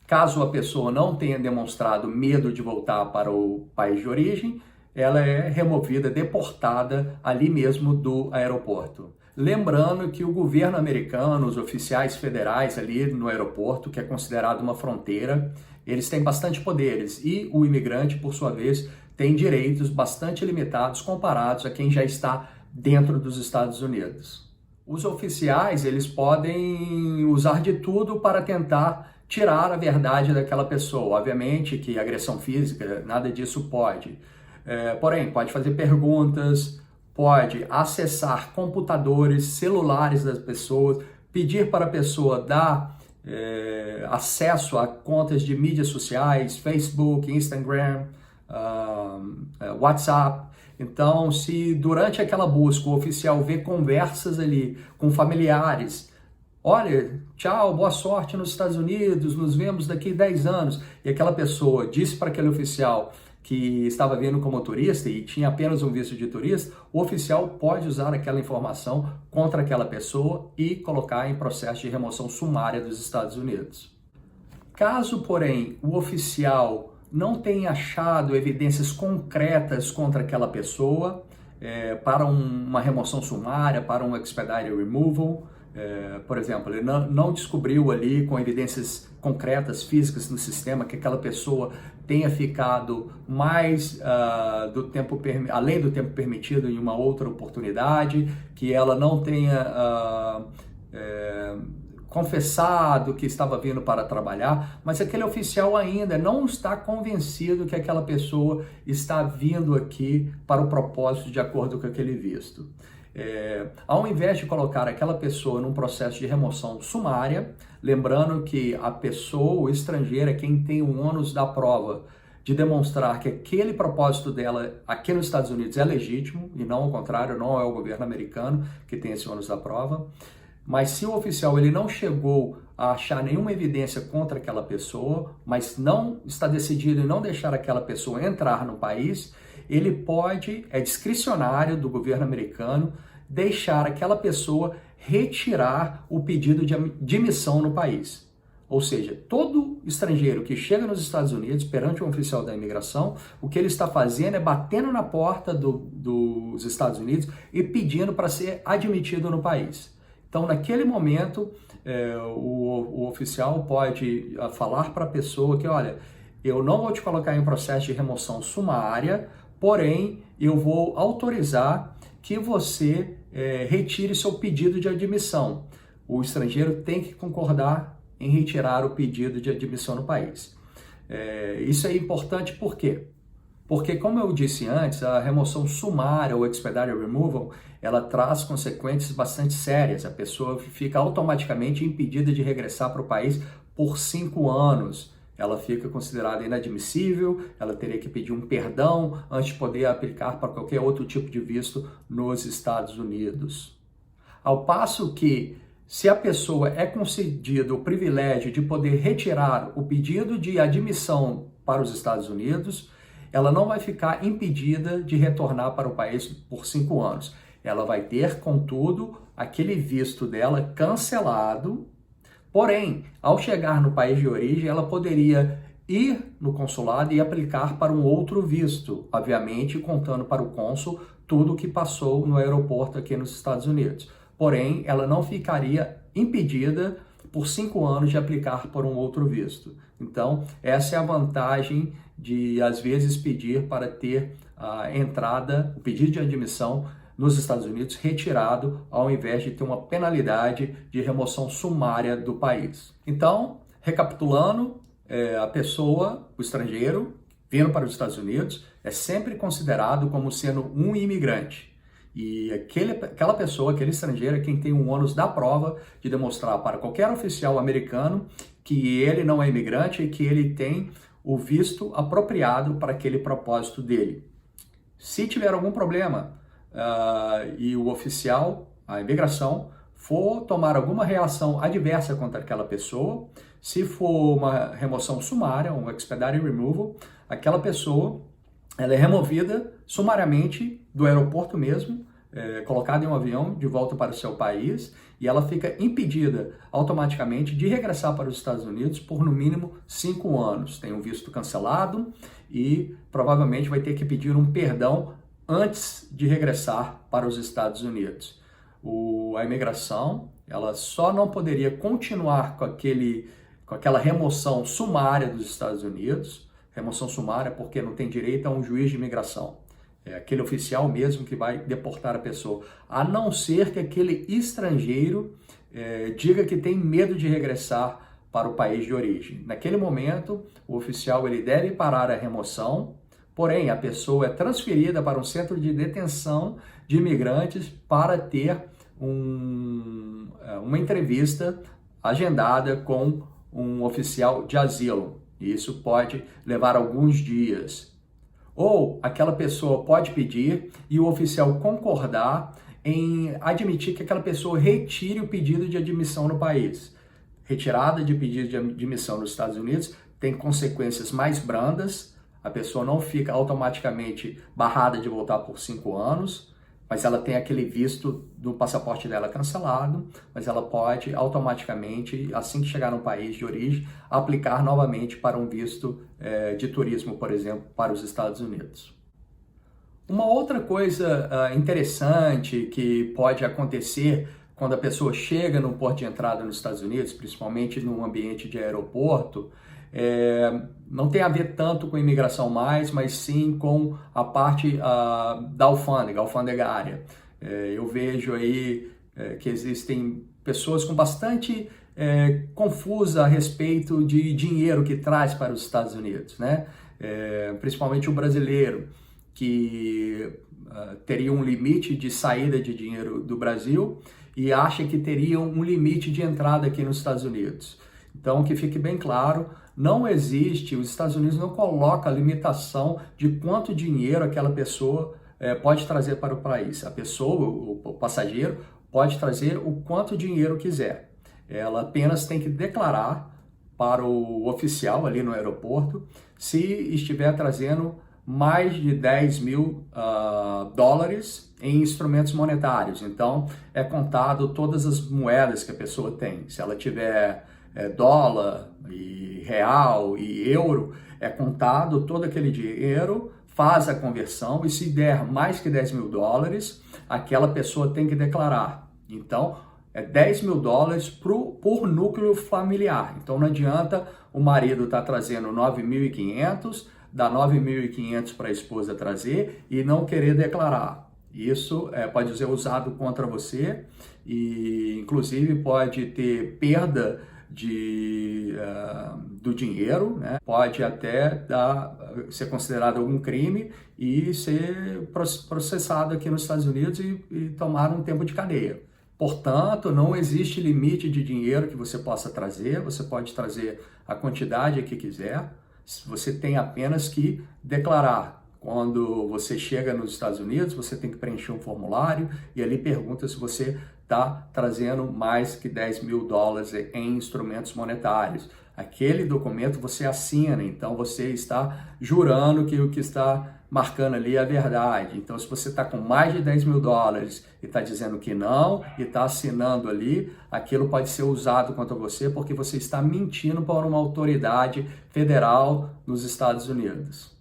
Caso a pessoa não tenha demonstrado medo de voltar para o país de origem, ela é removida, deportada ali mesmo do aeroporto. Lembrando que o governo americano, os oficiais federais ali no aeroporto, que é considerado uma fronteira, eles têm bastante poderes e o imigrante, por sua vez, tem direitos bastante limitados comparados a quem já está dentro dos Estados Unidos. Os oficiais, eles podem usar de tudo para tentar tirar a verdade daquela pessoa. Obviamente que agressão física, nada disso pode. Porém, pode fazer perguntas, pode acessar computadores, celulares das pessoas, pedir para a pessoa dar acesso a contas de mídias sociais, Facebook, Instagram, WhatsApp. Então, se durante aquela busca o oficial vê conversas ali com familiares, olha, tchau, boa sorte nos Estados Unidos, nos vemos daqui 10 anos, e aquela pessoa disse para aquele oficial que estava vindo como turista e tinha apenas um visto de turista, o oficial pode usar aquela informação contra aquela pessoa e colocar em processo de remoção sumária dos Estados Unidos. Caso, porém, o oficial não tenha achado evidências concretas contra aquela pessoa para uma remoção sumária, para um expedited removal, por exemplo, ele não descobriu ali com evidências concretas, físicas no sistema que aquela pessoa tenha ficado mais além do tempo permitido em uma outra oportunidade, que ela não tenha confessado que estava vindo para trabalhar, mas aquele oficial ainda não está convencido que aquela pessoa está vindo aqui para o propósito de acordo com aquele visto. Ao invés de colocar aquela pessoa num processo de remoção sumária, lembrando que a pessoa, o estrangeiro, é quem tem o ônus da prova de demonstrar que aquele propósito dela aqui nos Estados Unidos é legítimo, e não ao contrário, não é o governo americano que tem esse ônus da prova. Mas se o oficial ele não chegou a achar nenhuma evidência contra aquela pessoa, mas não está decidido em não deixar aquela pessoa entrar no país, ele pode, é discricionário do governo americano, deixar aquela pessoa retirar o pedido de admissão no país. Ou seja, todo estrangeiro que chega nos Estados Unidos perante um oficial da imigração, o que ele está fazendo é batendo na porta dos Estados Unidos e pedindo para ser admitido no país. Então, naquele momento, o oficial pode falar para a pessoa que, olha, eu não vou te colocar em processo de remoção sumária, porém, eu vou autorizar que você retire seu pedido de admissão. O estrangeiro tem que concordar em retirar o pedido de admissão no país. Isso é importante por quê? Porque, como eu disse antes, a remoção sumária ou expedited removal, ela traz consequências bastante sérias. A pessoa fica automaticamente impedida de regressar para o país por 5 anos. Ela fica considerada inadmissível, ela teria que pedir um perdão antes de poder aplicar para qualquer outro tipo de visto nos Estados Unidos. Ao passo que, se a pessoa é concedida o privilégio de poder retirar o pedido de admissão para os Estados Unidos, ela não vai ficar impedida de retornar para o país por 5 anos. Ela vai ter, contudo, aquele visto dela cancelado. Porém, ao chegar no país de origem, ela poderia ir no consulado e aplicar para um outro visto, obviamente contando para o cônsul tudo o que passou no aeroporto aqui nos Estados Unidos. Porém, ela não ficaria impedida por 5 anos de aplicar por um outro visto. Então, essa é a vantagem de, às vezes, pedir para ter a entrada, o pedido de admissão nos Estados Unidos retirado, ao invés de ter uma penalidade de remoção sumária do país. Então, recapitulando, a pessoa, o estrangeiro, vindo para os Estados Unidos, é sempre considerado como sendo um imigrante. E aquela pessoa, aquele estrangeiro, é quem tem o ônus da prova de demonstrar para qualquer oficial americano que ele não é imigrante e que ele tem o visto apropriado para aquele propósito dele. Se tiver algum problema e o oficial, a imigração, for tomar alguma reação adversa contra aquela pessoa, se for uma remoção sumária, um expedited removal, aquela pessoa ela é removida sumariamente do aeroporto mesmo, colocada em um avião de volta para o seu país e ela fica impedida automaticamente de regressar para os Estados Unidos por no mínimo 5 anos. Tem um visto cancelado e provavelmente vai ter que pedir um perdão antes de regressar para os Estados Unidos. A imigração, ela só não poderia continuar com aquela remoção sumária dos Estados Unidos, remoção sumária porque não tem direito a um juiz de imigração. É aquele oficial mesmo que vai deportar a pessoa, a não ser que aquele estrangeiro diga que tem medo de regressar para o país de origem. Naquele momento, o oficial ele deve parar a remoção, porém a pessoa é transferida para um centro de detenção de imigrantes para ter uma entrevista agendada com um oficial de asilo. Isso pode levar alguns dias. Ou aquela pessoa pode pedir e o oficial concordar em admitir que aquela pessoa retire o pedido de admissão no país. Retirada de pedido de admissão nos Estados Unidos tem consequências mais brandas, a pessoa não fica automaticamente barrada de voltar por 5 anos, mas ela tem aquele visto do passaporte dela cancelado, mas ela pode automaticamente, assim que chegar no país de origem, aplicar novamente para um visto de turismo, por exemplo, para os Estados Unidos. Uma outra coisa interessante que pode acontecer quando a pessoa chega no porto de entrada nos Estados Unidos, principalmente num ambiente de aeroporto, não tem a ver tanto com imigração mais, mas sim com a parte da alfandegária. Eu vejo aí que existem pessoas com bastante confusa a respeito de dinheiro que traz para os Estados Unidos, né? Principalmente o brasileiro, que teria um limite de saída de dinheiro do Brasil e acha que teria um limite de entrada aqui nos Estados Unidos. Então, que fique bem claro, não existe, os Estados Unidos não coloca a limitação de quanto dinheiro aquela pessoa pode trazer para o país. A pessoa, o passageiro, pode trazer o quanto dinheiro quiser. Ela apenas tem que declarar para o oficial ali no aeroporto se estiver trazendo mais de 10 mil dólares em instrumentos monetários. Então, é contado todas as moedas que a pessoa tem. Se ela tiver dólar e real e euro, é contado todo aquele dinheiro, faz a conversão e se der mais que 10 mil dólares, aquela pessoa tem que declarar. Então, é 10 mil dólares por núcleo familiar. Então, não adianta o marido estar trazendo 9.500, dá 9.500 para a esposa trazer e não querer declarar. Isso pode ser usado contra você e, inclusive, pode ter perda do dinheiro, né? Pode até ser considerado algum crime e ser processado aqui nos Estados Unidos e tomar um tempo de cadeia. Portanto, não existe limite de dinheiro que você possa trazer, você pode trazer a quantidade que quiser, você tem apenas que declarar. Quando você chega nos Estados Unidos, você tem que preencher um formulário e ali pergunta se você está trazendo mais que 10 mil dólares em instrumentos monetários. Aquele documento você assina, então você está jurando que o que está marcando ali é a verdade. Então, se você está com mais de 10 mil dólares e está dizendo que não e está assinando ali, aquilo pode ser usado contra você porque você está mentindo para uma autoridade federal nos Estados Unidos.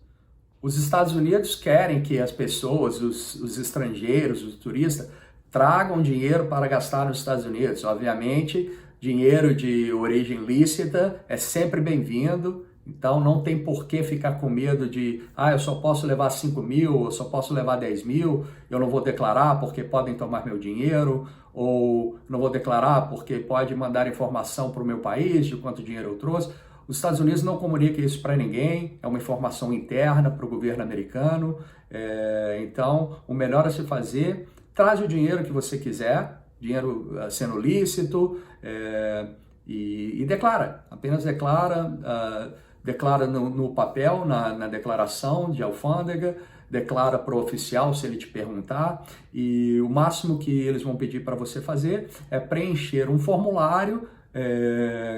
Os Estados Unidos querem que as pessoas, os estrangeiros, os turistas, tragam dinheiro para gastar nos Estados Unidos. Obviamente, dinheiro de origem lícita é sempre bem-vindo, então não tem por que ficar com medo de eu só posso levar 5 mil, eu só posso levar 10 mil, eu não vou declarar porque podem tomar meu dinheiro, ou não vou declarar porque pode mandar informação para o meu país de quanto dinheiro eu trouxe. Os Estados Unidos não comunicam isso para ninguém, é uma informação interna para o governo americano, então o melhor a se fazer, traz o dinheiro que você quiser, dinheiro sendo lícito, e declara, apenas declara, declara no papel, na declaração de alfândega, declara para o oficial se ele te perguntar, e o máximo que eles vão pedir para você fazer é preencher um formulário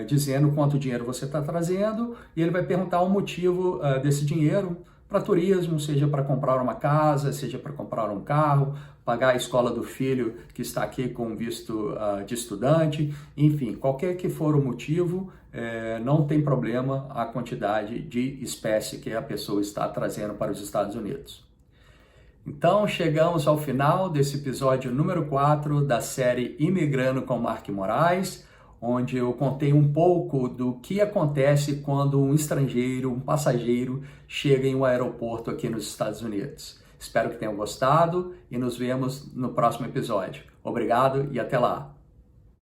dizendo quanto dinheiro você está trazendo, e ele vai perguntar o motivo desse dinheiro. para turismo, seja para comprar uma casa, seja para comprar um carro, pagar a escola do filho que está aqui com visto de estudante, enfim, qualquer que for o motivo, não tem problema a quantidade de espécie que a pessoa está trazendo para os Estados Unidos. Então, chegamos ao final desse episódio número 4 da série Imigrando com Mark Moraes, onde eu contei um pouco do que acontece quando um estrangeiro, um passageiro, chega em um aeroporto aqui nos Estados Unidos. Espero que tenham gostado e nos vemos no próximo episódio. Obrigado e até lá!